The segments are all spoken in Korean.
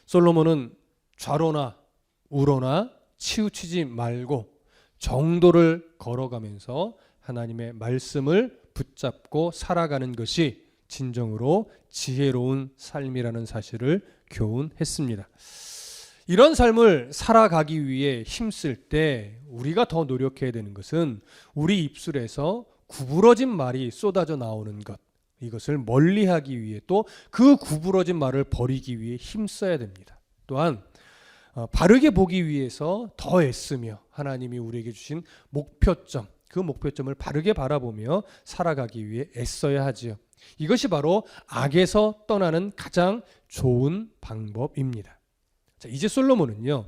솔로몬은 좌로나 우로나 치우치지 말고 정도를 걸어가면서 하나님의 말씀을 붙잡고 살아가는 것이 진정으로 지혜로운 삶이라는 사실을 교훈했습니다. 이런 삶을 살아가기 위해 힘쓸 때 우리가 더 노력해야 되는 것은 우리 입술에서 구부러진 말이 쏟아져 나오는 것, 이것을 멀리하기 위해 또 그 구부러진 말을 버리기 위해 힘써야 됩니다. 또한 바르게 보기 위해서 더 애쓰며 하나님이 우리에게 주신 목표점, 그 목표점을 바르게 바라보며 살아가기 위해 애써야 하지요. 이것이 바로 악에서 떠나는 가장 좋은 방법입니다. 자, 이제 솔로몬은요,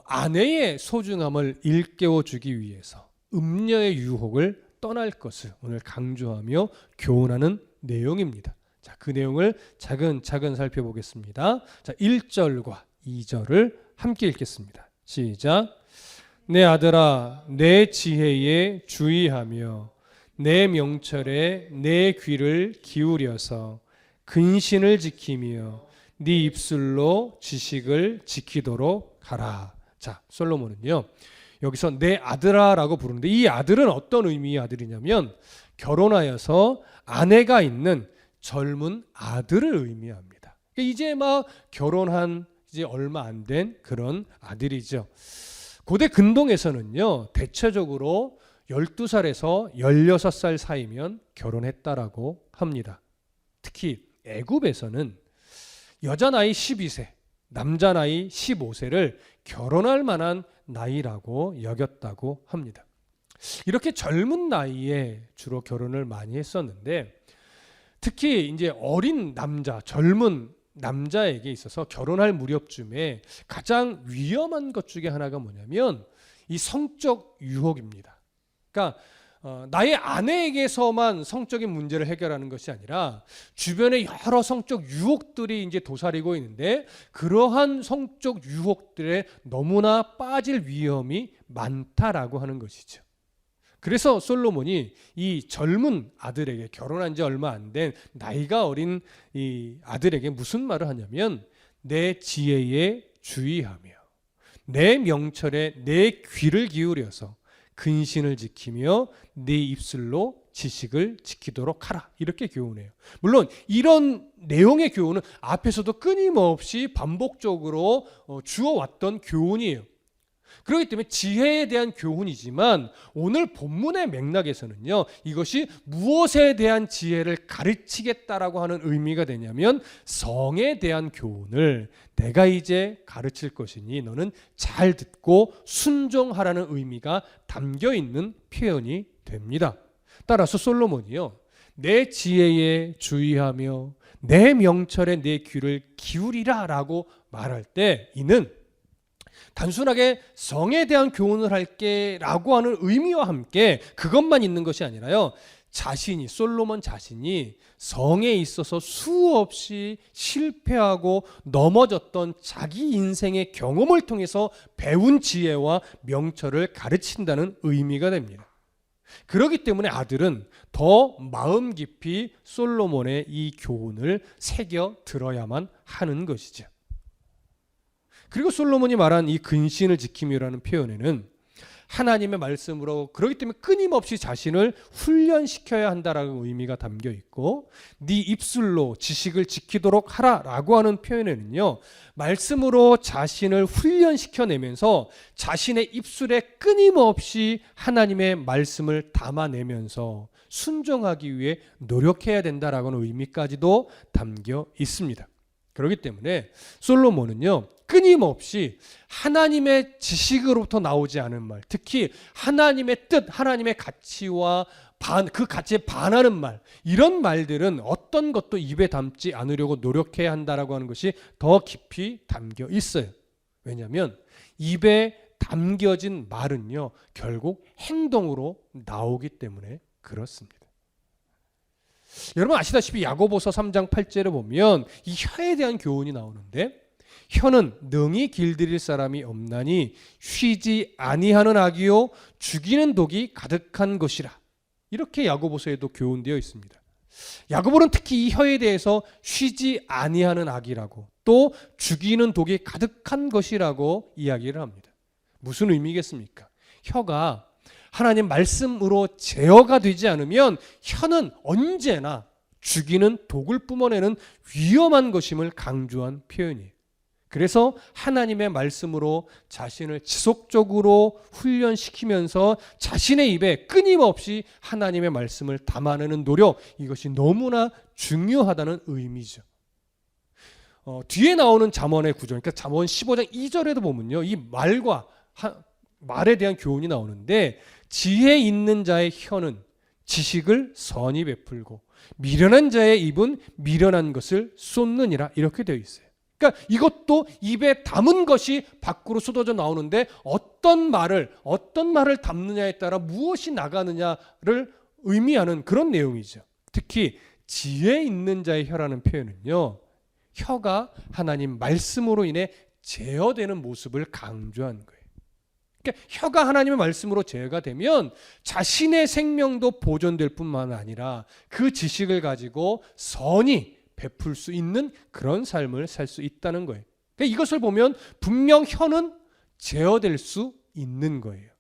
아내의 소중함을 일깨워 주기 위해서 음녀의 유혹을 떠날 것을 오늘 강조하며 교훈하는 내용입니다. 자, 그 내용을 차근차근 살펴보겠습니다. 자, 1절과 2절을 함께 읽겠습니다. 시작. 내 아들아, 내 지혜에 주의하며 내 명철에 내 귀를 기울여서 근신을 지키며 네 입술로 지식을 지키도록 하라. 자, 솔로몬은요, 여기서 내 아들아라고 부르는데 이 아들은 어떤 의미의 아들이냐면 결혼하여서 아내가 있는 젊은 아들을 의미합니다. 이제 막 결혼한 이제 얼마 안 된 그런 아들이죠. 고대 근동에서는요, 대체적으로 12살에서 16살 사이면 결혼했다라고 합니다. 특히 애굽에서는 여자 나이 12세, 남자 나이 15세를 결혼할 만한 나이라고 여겼다고 합니다. 이렇게 젊은 나이에 주로 결혼을 많이 했었는데 특히 이제 어린 남자, 젊은 남자에게 있어서 결혼할 무렵쯤에 가장 위험한 것 중에 하나가 뭐냐면 이 성적 유혹입니다. 그러니까 나의 아내에게서만 성적인 문제를 해결하는 것이 아니라 주변에 여러 성적 유혹들이 이제 도사리고 있는데 그러한 성적 유혹들에 너무나 빠질 위험이 많다라고 하는 것이죠. 그래서 솔로몬이 이 젊은 아들에게, 결혼한 지 얼마 안 된 나이가 어린 이 아들에게 무슨 말을 하냐면 내 지혜에 주의하며 내 명철에 내 귀를 기울여서 근신을 지키며 네 입술로 지식을 지키도록 하라, 이렇게 교훈해요. 물론 이런 내용의 교훈은 앞에서도 끊임없이 반복적으로 주어왔던 교훈이에요. 그렇기 때문에 지혜에 대한 교훈이지만 오늘 본문의 맥락에서는요, 이것이 무엇에 대한 지혜를 가르치겠다라고 하는 의미가 되냐면 성에 대한 교훈을 내가 이제 가르칠 것이니 너는 잘 듣고 순종하라는 의미가 담겨 있는 표현이 됩니다. 따라서 솔로몬이요, 내 지혜에 주의하며 내 명철에 내 귀를 기울이라 라고 말할 때 이는 단순하게 성에 대한 교훈을 할게 라고 하는 의미와 함께 그것만 있는 것이 아니라요, 솔로몬 자신이 성에 있어서 수없이 실패하고 넘어졌던 자기 인생의 경험을 통해서 배운 지혜와 명철을 가르친다는 의미가 됩니다. 그렇기 때문에 아들은 더 마음 깊이 솔로몬의 이 교훈을 새겨 들어야만 하는 것이죠. 그리고 솔로몬이 말한 이 근신을 지킴이라는 표현에는 하나님의 말씀으로, 그렇기 때문에 끊임없이 자신을 훈련시켜야 한다라는 의미가 담겨 있고, 네 입술로 지식을 지키도록 하라라고 하는 표현에는요, 말씀으로 자신을 훈련시켜내면서 자신의 입술에 끊임없이 하나님의 말씀을 담아내면서 순종하기 위해 노력해야 된다라고 하는 의미까지도 담겨 있습니다. 그렇기 때문에 솔로몬은요, 끊임없이 하나님의 지식으로부터 나오지 않은 말, 특히 하나님의 뜻, 하나님의 가치와 그 가치에 반하는 말, 이런 말들은 어떤 것도 입에 담지 않으려고 노력해야 한다라고 하는 것이 더 깊이 담겨 있어요. 왜냐하면 입에 담겨진 말은요, 결국 행동으로 나오기 때문에 그렇습니다. 여러분 아시다시피 야고보서 3장 8절에 보면 이 혀에 대한 교훈이 나오는데, 혀는 능히 길들일 사람이 없나니 쉬지 아니하는 악이요 죽이는 독이 가득한 것이라, 이렇게 야고보서에도 교훈되어 있습니다. 야고보는 특히 이 혀에 대해서 쉬지 아니하는 악이라고, 또 죽이는 독이 가득한 것이라고 이야기를 합니다. 무슨 의미겠습니까? 혀가 하나님 말씀으로 제어가 되지 않으면 혀는 언제나 죽이는 독을 뿜어내는 위험한 것임을 강조한 표현이에요. 그래서 하나님의 말씀으로 자신을 지속적으로 훈련시키면서 자신의 입에 끊임없이 하나님의 말씀을 담아내는 노력, 이것이 너무나 중요하다는 의미죠. 뒤에 나오는 잠언의 구절, 그러니까 잠언 15장 2절에도 보면요, 이 말에 대한 교훈이 나오는데, 지혜 있는 자의 혀는 지식을 선히 베풀고 미련한 자의 입은 미련한 것을 쏟느니라, 이렇게 되어 있어요. 그러니까 이것도 입에 담은 것이 밖으로 쏟아져 나오는데, 어떤 말을 담느냐에 따라 무엇이 나가느냐를 의미하는 그런 내용이죠. 특히 지혜 있는 자의 혀라는 표현은요, 혀가 하나님 말씀으로 인해 제어되는 모습을 강조한 거예요. 그러니까 혀가 하나님의 말씀으로 제어가 되면 자신의 생명도 보존될 뿐만 아니라 그 지식을 가지고 선히 베풀 수 있는 그런 삶을 살 수 있다는 거예요. 그러니까 이것을 보면 분명 혀는 제어될 수 있는 거예요.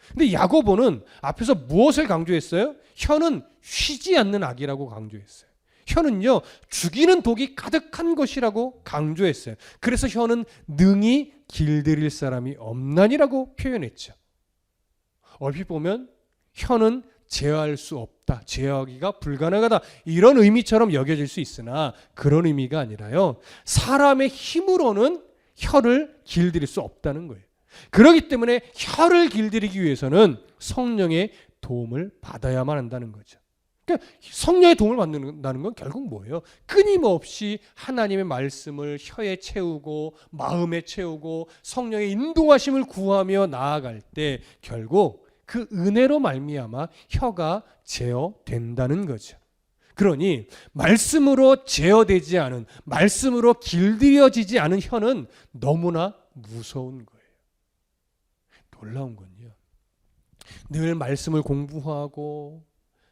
근데 야고보는 앞에서 무엇을 강조했어요? 혀는 쉬지 않는 악이라고 강조했어요. 혀는요, 죽이는 독이 가득한 것이라고 강조했어요. 그래서 혀는 능히 길들일 사람이 없나니라고 표현했죠. 얼핏 보면 혀는 제어할 수 없다, 제어하기가 불가능하다, 이런 의미처럼 여겨질 수 있으나 그런 의미가 아니라요, 사람의 힘으로는 혀를 길들일 수 없다는 거예요. 그렇기 때문에 혀를 길들이기 위해서는 성령의 도움을 받아야만 한다는 거죠. 그러니까 성령의 도움을 받는다는 건 결국 뭐예요? 끊임없이 하나님의 말씀을 혀에 채우고 마음에 채우고 성령의 인도하심을 구하며 나아갈 때 결국 그 은혜로 말미암아 혀가 제어된다는 거죠. 그러니 말씀으로 제어되지 않은, 말씀으로 길들여지지 않은 혀는 너무나 무서운 거예요. 놀라운 건요, 늘 말씀을 공부하고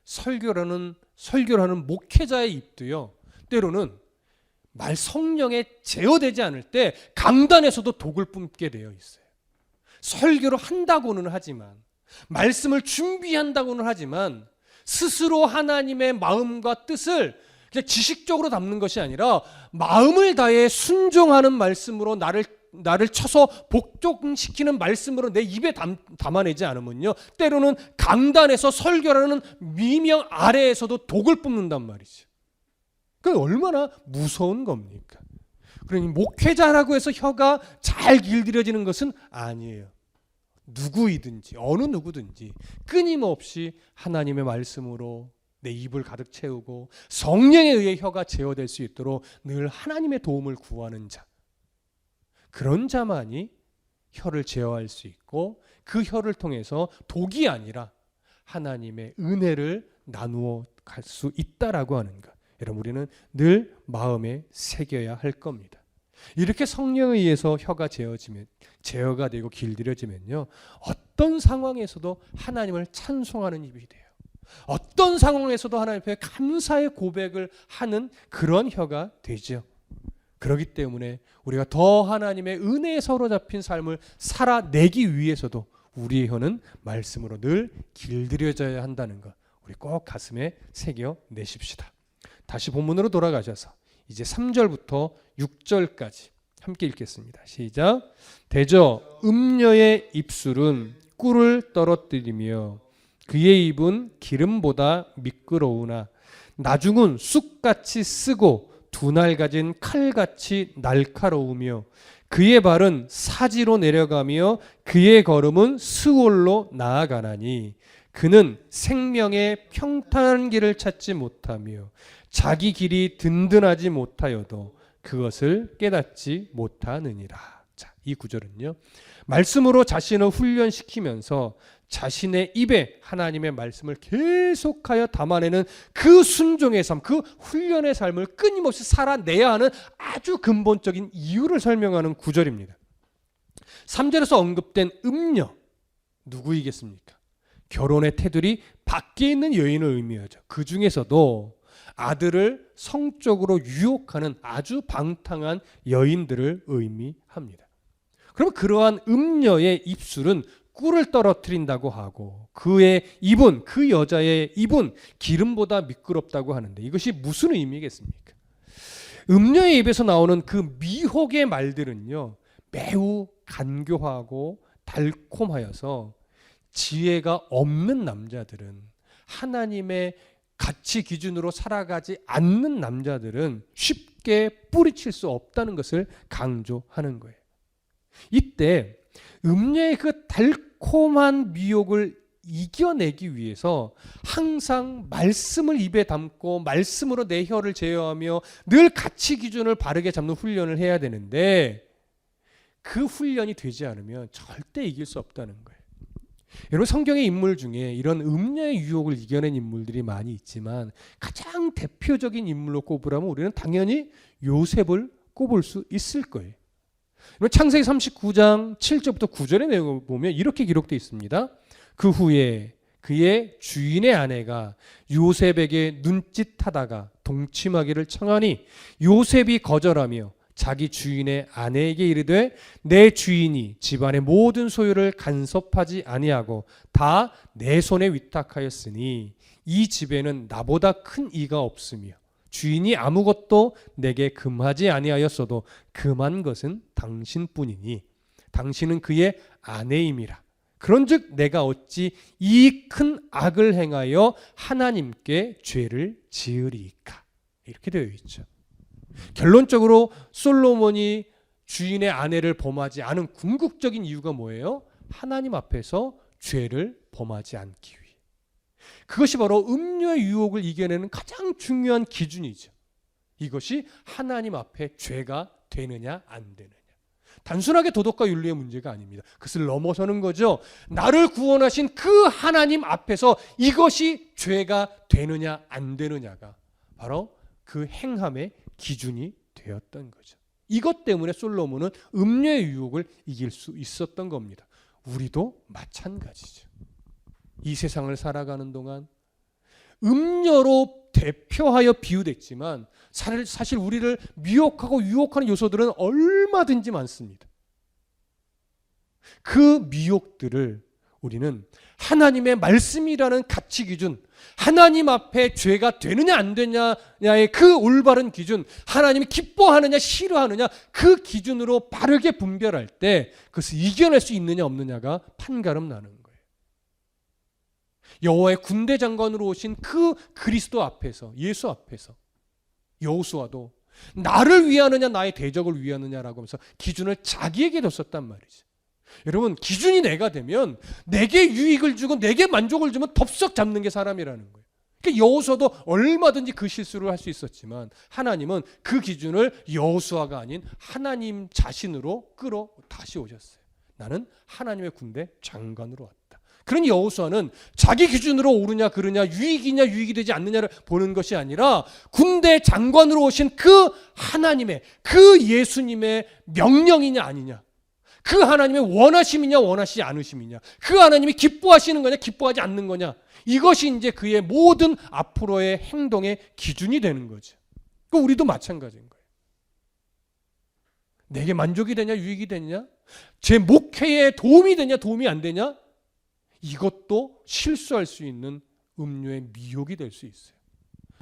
설교를 하는 목회자의 입도요, 때로는 성령에 제어되지 않을 때 강단에서도 독을 뿜게 되어 있어요. 설교를 한다고는 하지만, 말씀을 준비한다고는 하지만 스스로 하나님의 마음과 뜻을 그냥 지식적으로 담는 것이 아니라 마음을 다해 순종하는 말씀으로 나를 쳐서 복종시키는 말씀으로 내 입에 담아내지 않으면요, 때로는 강단에서 설교라는 미명 아래에서도 독을 뿜는단 말이죠. 그게 얼마나 무서운 겁니까? 그러니 목회자라고 해서 혀가 잘 길들여지는 것은 아니에요. 누구이든지 어느 누구든지 끊임없이 하나님의 말씀으로 내 입을 가득 채우고 성령에 의해 혀가 제어될 수 있도록 늘 하나님의 도움을 구하는 자, 그런 자만이 혀를 제어할 수 있고 그 혀를 통해서 독이 아니라 하나님의 은혜를 나누어 갈 수 있다라고 하는 것, 여러분 우리는 늘 마음에 새겨야 할 겁니다. 이렇게 성령에 의해서 혀가 제어가 되고 길들여지면요, 어떤 상황에서도 하나님을 찬송하는 입이 돼요. 어떤 상황에서도 하나님 앞에 감사의 고백을 하는 그런 혀가 되죠. 그렇기 때문에 우리가 더 하나님의 은혜에 사로잡힌 삶을 살아내기 위해서도 우리의 혀는 말씀으로 늘 길들여져야 한다는 것, 우리 꼭 가슴에 새겨내십시다. 다시 본문으로 돌아가셔서 이제 3절부터 6절까지 함께 읽겠습니다. 시작. 대저 음녀의 입술은 꿀을 떨어뜨리며 그의 입은 기름보다 미끄러우나 나중은 쑥같이 쓰고 두 날 가진 칼같이 날카로우며 그의 발은 사지로 내려가며 그의 걸음은 스올로 나아가나니 그는 생명의 평탄한 길을 찾지 못하며 자기 길이 든든하지 못하여도 그것을 깨닫지 못하느니라. 자, 이 구절은요, 말씀으로 자신을 훈련시키면서 자신의 입에 하나님의 말씀을 계속하여 담아내는 그 순종의 삶, 그 훈련의 삶을 끊임없이 살아내야 하는 아주 근본적인 이유를 설명하는 구절입니다. 3절에서 언급된 음녀, 누구이겠습니까? 결혼의 테두리 밖에 있는 여인을 의미하죠. 그 중에서도 아들을 성적으로 유혹하는 아주 방탕한 여인들을 의미합니다. 그럼 그러한 음녀의 입술은 꿀을 떨어뜨린다고 하고 그의 입은, 그 여자의 입은 기름보다 미끄럽다고 하는데 이것이 무슨 의미겠습니까? 음녀의 입에서 나오는 그 미혹의 말들은요, 매우 간교하고 달콤하여서 지혜가 없는 남자들은, 하나님의 가치 기준으로 살아가지 않는 남자들은 쉽게 뿌리칠 수 없다는 것을 강조하는 거예요. 이때 음녀의 그 달콤한 미혹을 이겨내기 위해서 항상 말씀을 입에 담고 말씀으로 내 혀를 제어하며 늘 가치 기준을 바르게 잡는 훈련을 해야 되는데 그 훈련이 되지 않으면 절대 이길 수 없다는 거예요. 여러분, 성경의 인물 중에 이런 음녀의 유혹을 이겨낸 인물들이 많이 있지만 가장 대표적인 인물로 꼽으라면 우리는 당연히 요셉을 꼽을 수 있을 거예요. 창세기 39장 7절부터 9절의 내용을 보면 이렇게 기록되어 있습니다. 그 후에 그의 주인의 아내가 요셉에게 눈짓하다가 동침하기를 청하니 요셉이 거절하며 자기 주인의 아내에게 이르되 내 주인이 집안의 모든 소유를 간섭하지 아니하고 다 내 손에 위탁하였으니 이 집에는 나보다 큰 이가 없으며 주인이 아무것도 내게 금하지 아니하였어도 금한 것은 당신뿐이니 당신은 그의 아내임이라. 그런즉 내가 어찌 이 큰 악을 행하여 하나님께 죄를 지으리이까. 이렇게 되어 있죠. 결론적으로 솔로몬이 주인의 아내를 범하지 않은 궁극적인 이유가 뭐예요? 하나님 앞에서 죄를 범하지 않기 위해. 그것이 바로 음녀의 유혹을 이겨내는 가장 중요한 기준이죠. 이것이 하나님 앞에 죄가 되느냐 안 되느냐. 단순하게 도덕과 윤리의 문제가 아닙니다. 그것을 넘어서는 거죠. 나를 구원하신 그 하나님 앞에서 이것이 죄가 되느냐 안 되느냐가 바로 그 행함의 기준이 되었던 거죠. 이것 때문에 솔로몬은 음녀의 유혹을 이길 수 있었던 겁니다. 우리도 마찬가지죠. 이 세상을 살아가는 동안 음녀로 대표하여 비유됐지만 사실 우리를 미혹하고 유혹하는 요소들은 얼마든지 많습니다. 그 미혹들을 우리는 하나님의 말씀이라는 가치 기준, 하나님 앞에 죄가 되느냐 안 되느냐의 그 올바른 기준, 하나님이 기뻐하느냐 싫어하느냐 그 기준으로 바르게 분별할 때 그것을 이겨낼 수 있느냐 없느냐가 판가름 나는 거예요. 여호와의 군대 장관으로 오신 그 그리스도 앞에서, 예수 앞에서 여호수아도 나를 위하느냐 나의 대적을 위하느냐라고 하면서 기준을 자기에게 뒀었단 말이죠. 여러분, 기준이 내가 되면 내게 유익을 주고 내게 만족을 주면 덥석 잡는 게 사람이라는 거예요. 그러니까 여호수아도 얼마든지 그 실수를 할 수 있었지만 하나님은 그 기준을 여호수아가 아닌 하나님 자신으로 끌어 다시 오셨어요. 나는 하나님의 군대 장관으로 왔다. 그러니 여호수아는 자기 기준으로 옳으냐 그르냐 유익이냐 유익이 되지 않느냐를 보는 것이 아니라 군대 장관으로 오신 그 하나님의, 그 예수님의 명령이냐 아니냐, 그 하나님의 원하심이냐 원하시지 않으심이냐, 그 하나님이 기뻐하시는 거냐 기뻐하지 않는 거냐, 이것이 이제 그의 모든 앞으로의 행동의 기준이 되는 거죠. 그 우리도 마찬가지인 거예요. 내게 만족이 되냐 유익이 되냐, 제 목회에 도움이 되냐 도움이 안 되냐, 이것도 실수할 수 있는 음료의 미혹이 될 수 있어요.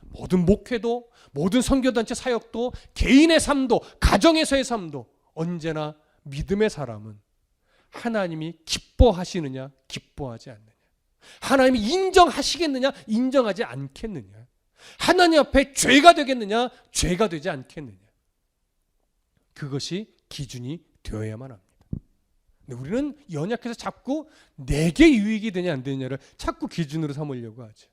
모든 목회도, 모든 선교단체 사역도, 개인의 삶도, 가정에서의 삶도 언제나 믿음의 사람은 하나님이 기뻐하시느냐 기뻐하지 않느냐, 하나님이 인정하시겠느냐 인정하지 않겠느냐, 하나님 앞에 죄가 되겠느냐 죄가 되지 않겠느냐, 그것이 기준이 되어야만 합니다. 근데 우리는 연약해서 자꾸 내게 유익이 되냐 안 되냐를 자꾸 기준으로 삼으려고 하죠.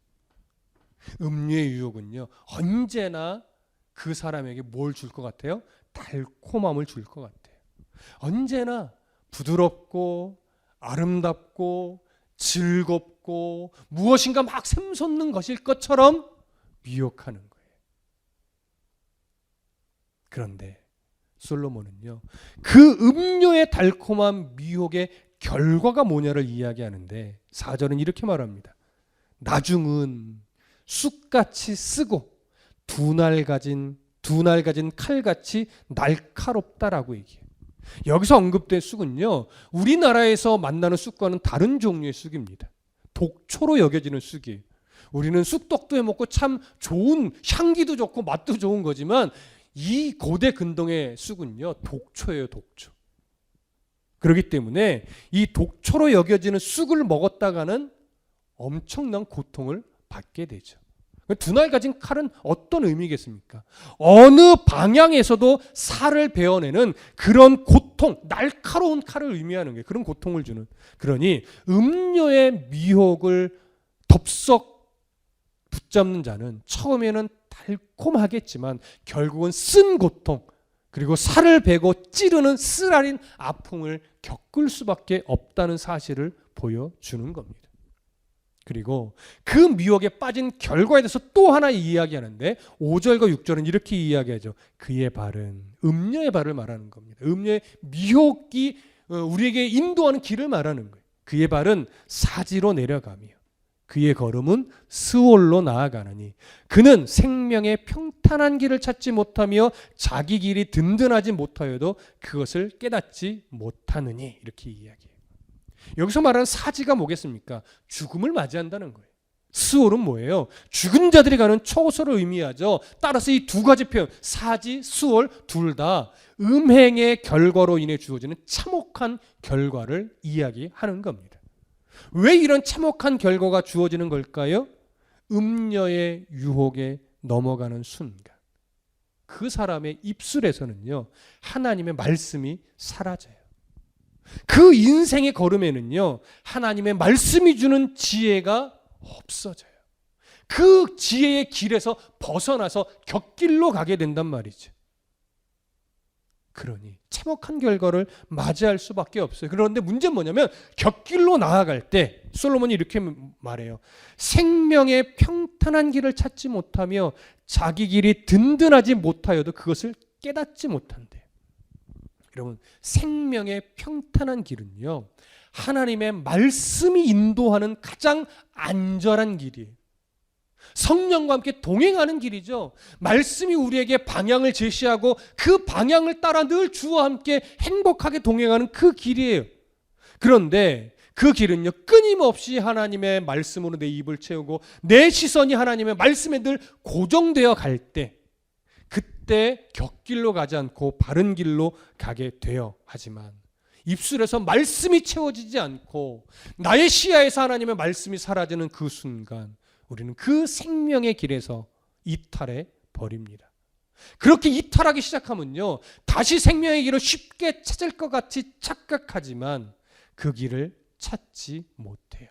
음료의 유혹은요, 언제나 그 사람에게 뭘 줄 것 같아요? 달콤함을 줄 것 같아요. 언제나 부드럽고 아름답고 즐겁고 무엇인가 막 샘솟는 것일 것처럼 미혹하는 거예요. 그런데 솔로몬은요, 그 음료의 달콤한 미혹의 결과가 뭐냐를 이야기하는데 4절은 이렇게 말합니다. 나중은 쑥같이 쓰고 두 날 가진 칼같이 날카롭다라고 얘기해요. 여기서 언급된 쑥은요, 우리나라에서 만나는 쑥과는 다른 종류의 쑥입니다. 독초로 여겨지는 쑥이에요. 우리는 쑥떡도 해먹고 참 좋은, 향기도 좋고 맛도 좋은 거지만 이 고대 근동의 쑥은요, 독초예요, 독초. 그렇기 때문에 이 독초로 여겨지는 쑥을 먹었다가는 엄청난 고통을 받게 되죠. 두 날 가진 칼은 어떤 의미겠습니까? 어느 방향에서도 살을 베어내는 그런 고통, 날카로운 칼을 의미하는 게 그런 고통을 주는. 그러니 음료의 미혹을 덥석 붙잡는 자는 처음에는 달콤하겠지만 결국은 쓴 고통, 그리고 살을 베고 찌르는 쓰라린 아픔을 겪을 수밖에 없다는 사실을 보여주는 겁니다. 그리고 그 미혹에 빠진 결과에 대해서 또 하나 이야기하는데 5절과 6절은 이렇게 이야기하죠. 그의 발은 음녀의 발을 말하는 겁니다. 음녀의 미혹이 우리에게 인도하는 길을 말하는 거예요. 그의 발은 사지로 내려가며 그의 걸음은 스올로 나아가느니 그는 생명의 평탄한 길을 찾지 못하며 자기 길이 든든하지 못하여도 그것을 깨닫지 못하느니 이렇게 이야기해요. 여기서 말하는 사지가 뭐겠습니까? 죽음을 맞이한다는 거예요. 스올은 뭐예요? 죽은 자들이 가는 초소를 의미하죠. 따라서 이 두 가지 표현, 사지, 스올 둘 다 음행의 결과로 인해 주어지는 참혹한 결과를 이야기하는 겁니다. 왜 이런 참혹한 결과가 주어지는 걸까요? 음녀의 유혹에 넘어가는 순간 그 사람의 입술에서는요, 하나님의 말씀이 사라져요. 그 인생의 걸음에는요, 하나님의 말씀이 주는 지혜가 없어져요. 그 지혜의 길에서 벗어나서 곁길로 가게 된단 말이죠. 그러니 참혹한 결과를 맞이할 수밖에 없어요. 그런데 문제는 뭐냐면 곁길로 나아갈 때 솔로몬이 이렇게 말해요. 생명의 평탄한 길을 찾지 못하며 자기 길이 든든하지 못하여도 그것을 깨닫지 못한대요. 여러분, 생명의 평탄한 길은요, 하나님의 말씀이 인도하는 가장 안전한 길이에요. 성령과 함께 동행하는 길이죠. 말씀이 우리에게 방향을 제시하고 그 방향을 따라 늘 주와 함께 행복하게 동행하는 그 길이에요. 그런데 그 길은요, 끊임없이 하나님의 말씀으로 내 입을 채우고 내 시선이 하나님의 말씀에 늘 고정되어 갈 때, 그때 곁길로 가지 않고 바른 길로 가게 되어 하지만 입술에서 말씀이 채워지지 않고 나의 시야에서 하나님의 말씀이 사라지는 그 순간 우리는 그 생명의 길에서 이탈해 버립니다. 그렇게 이탈하기 시작하면요, 다시 생명의 길을 쉽게 찾을 것 같이 착각하지만 그 길을 찾지 못해요.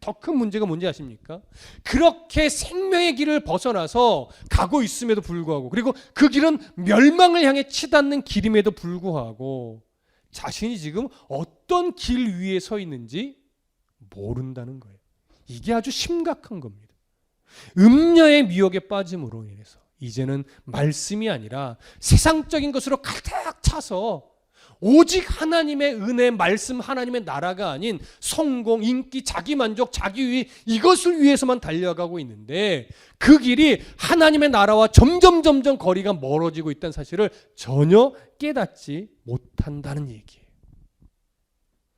더 큰 문제가 뭔지 아십니까? 그렇게 생명의 길을 벗어나서 가고 있음에도 불구하고, 그리고 그 길은 멸망을 향해 치닫는 길임에도 불구하고 자신이 지금 어떤 길 위에 서 있는지 모른다는 거예요. 이게 아주 심각한 겁니다. 음녀의 미혹에 빠짐으로 인해서 이제는 말씀이 아니라 세상적인 것으로 가득 차서 오직 하나님의 은혜, 말씀, 하나님의 나라가 아닌 성공, 인기, 자기만족, 자기유의 이것을 위해서만 달려가고 있는데 그 길이 하나님의 나라와 점점 거리가 멀어지고 있다는 사실을 전혀 깨닫지 못한다는 얘기예요.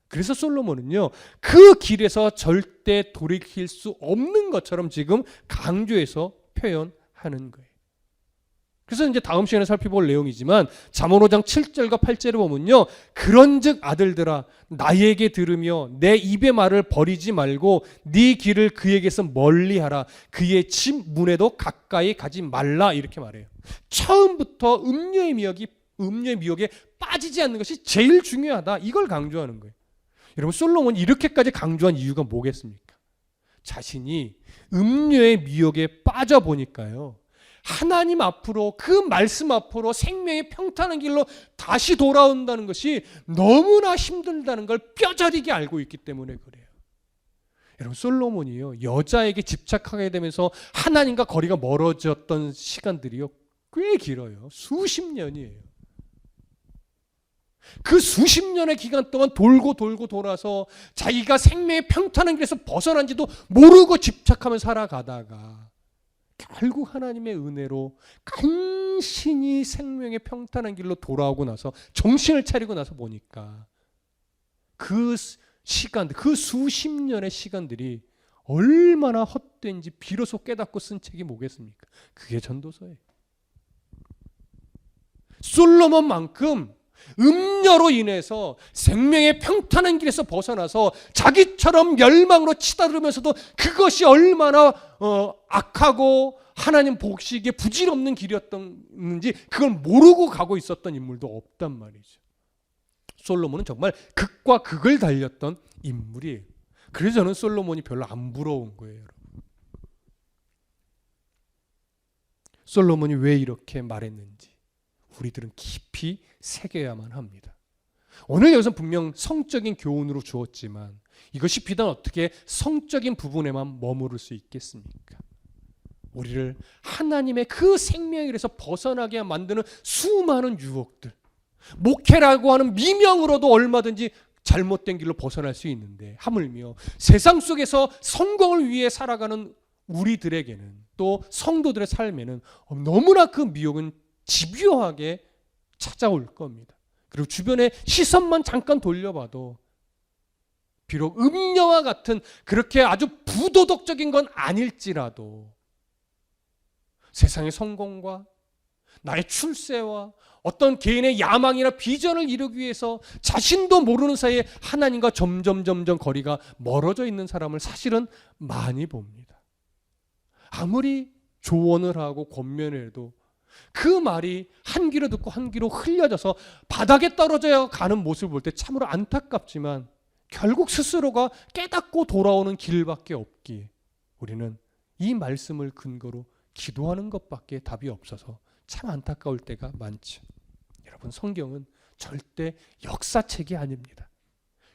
그래서 솔로몬은요, 그 길에서 절대 돌이킬 수 없는 것처럼 지금 강조해서 표현하는 거예요. 그래서 이제 다음 시간에 살펴볼 내용이지만 잠언 5장 7절과 8절을 보면요, 그런즉 아들들아 나에게 들으며 내 입의 말을 버리지 말고 네 길을 그에게서 멀리하라. 그의 집 문에도 가까이 가지 말라. 이렇게 말해요. 처음부터 음녀의 미혹에 빠지지 않는 것이 제일 중요하다. 이걸 강조하는 거예요. 여러분, 솔로몬이 이렇게까지 강조한 이유가 뭐겠습니까? 자신이 음녀의 미혹에 빠져보니까요, 하나님 앞으로, 그 말씀 앞으로 생명의 평탄한 길로 다시 돌아온다는 것이 너무나 힘들다는 걸 뼈저리게 알고 있기 때문에 그래요. 여러분, 솔로몬이요, 여자에게 집착하게 되면서 하나님과 거리가 멀어졌던 시간들이요, 꽤 길어요. 수십 년이에요. 그 수십 년의 기간 동안 돌고 돌아서 자기가 생명의 평탄한 길에서 벗어난지도 모르고 집착하며 살아가다가 결국 하나님의 은혜로 간신히 생명의 평탄한 길로 돌아오고 나서 정신을 차리고 나서 보니까 그 시간들, 그 수십 년의 시간들이 얼마나 헛된지 비로소 깨닫고 쓴 책이 뭐겠습니까? 그게 전도서예요. 솔로몬만큼 음녀로 인해서 생명의 평탄한 길에서 벗어나서 자기처럼 멸망으로 치달으면서도 그것이 얼마나 악하고 하나님 보시기에 부질없는 길이었는지 그걸 모르고 가고 있었던 인물도 없단 말이죠. 솔로몬은 정말 극과 극을 달렸던 인물이에요. 그래서 저는 솔로몬이 별로 안 부러운 거예요, 여러분. 솔로몬이 왜 이렇게 말했는지 우리들은 깊이 새겨야만 합니다. 오늘 여기서 분명 성적인 교훈으로 주었지만 이것이 비단 어떻게 성적인 부분에만 머무를 수 있겠습니까? 우리를 하나님의 그 생명에서 벗어나게 만드는 수많은 유혹들, 목회라고 하는 미명으로도 얼마든지 잘못된 길로 벗어날 수 있는데 하물며 세상 속에서 성공을 위해 살아가는 우리들에게는 또 성도들의 삶에는 너무나 그 미혹은 집요하게 찾아올 겁니다. 그리고 주변의 시선만 잠깐 돌려봐도 비록 음녀와 같은 그렇게 아주 부도덕적인 건 아닐지라도 세상의 성공과 나의 출세와 어떤 개인의 야망이나 비전을 이루기 위해서 자신도 모르는 사이에 하나님과 점점 거리가 멀어져 있는 사람을 사실은 많이 봅니다. 아무리 조언을 하고 권면을 해도 그 말이 한 귀로 듣고 한 귀로 흘려져서 바닥에 떨어져 가는 모습을 볼 때 참으로 안타깝지만 결국 스스로가 깨닫고 돌아오는 길밖에 없기에 우리는 이 말씀을 근거로 기도하는 것밖에 답이 없어서 참 안타까울 때가 많죠. 여러분, 성경은 절대 역사책이 아닙니다.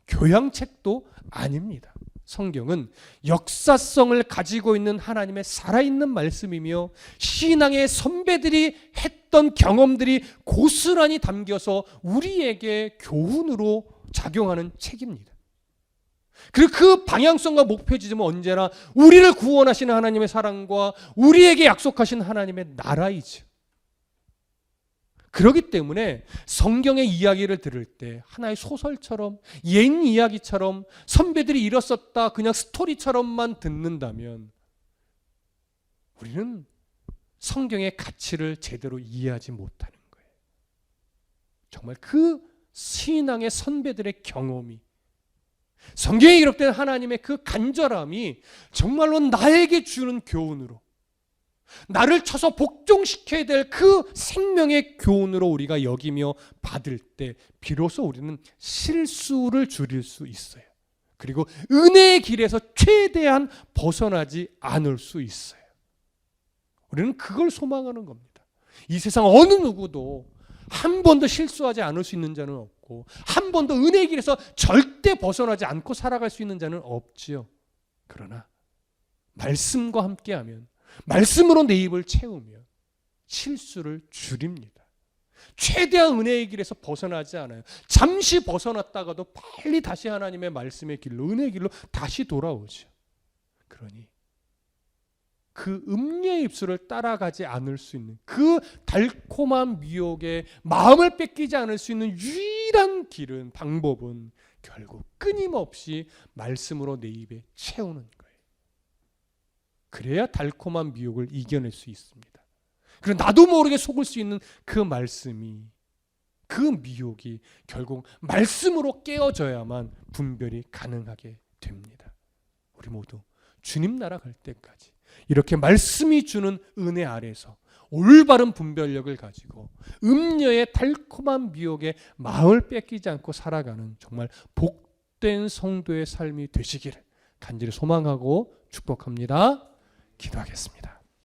교양책도 아닙니다. 성경은 역사성을 가지고 있는 하나님의 살아있는 말씀이며 신앙의 선배들이 했던 경험들이 고스란히 담겨서 우리에게 교훈으로 작용하는 책입니다. 그리고 그 방향성과 목표 지점은 언제나 우리를 구원하시는 하나님의 사랑과 우리에게 약속하신 하나님의 나라이죠. 그렇기 때문에 성경의 이야기를 들을 때 하나의 소설처럼 옛 이야기처럼 선배들이 이뤘었다 그냥 스토리처럼만 듣는다면 우리는 성경의 가치를 제대로 이해하지 못하는 거예요. 정말 그 신앙의 선배들의 경험이 성경에 기록된 하나님의 그 간절함이 정말로 나에게 주는 교훈으로 나를 쳐서 복종시켜야 될 그 생명의 교훈으로 우리가 여기며 받을 때 비로소 우리는 실수를 줄일 수 있어요. 그리고 은혜의 길에서 최대한 벗어나지 않을 수 있어요. 우리는 그걸 소망하는 겁니다. 이 세상 어느 누구도 한 번도 실수하지 않을 수 있는 자는 없고 한 번도 은혜의 길에서 절대 벗어나지 않고 살아갈 수 있는 자는 없지요. 그러나 말씀과 함께하면 말씀으로 내 입을 채우면 실수를 줄입니다. 최대한 은혜의 길에서 벗어나지 않아요. 잠시 벗어났다가도 빨리 다시 하나님의 말씀의 길로, 은혜의 길로 다시 돌아오죠. 그러니 그 음녀의 입술을 따라가지 않을 수 있는 그 달콤한 미혹에 마음을 뺏기지 않을 수 있는 유일한 길은, 방법은 결국 끊임없이 말씀으로 내 입에 채우는 거예요. 그래야 달콤한 미혹을 이겨낼 수 있습니다. 그리고 나도 모르게 속을 수 있는 그 말씀이, 그 미혹이 결국 말씀으로 깨어져야만 분별이 가능하게 됩니다. 우리 모두 주님 나라 갈 때까지 이렇게 말씀이 주는 은혜 아래서 올바른 분별력을 가지고 음녀의 달콤한 미혹에 마음을 뺏기지 않고 살아가는 정말 복된 성도의 삶이 되시기를 간절히 소망하고 축복합니다. 기도하겠습니다.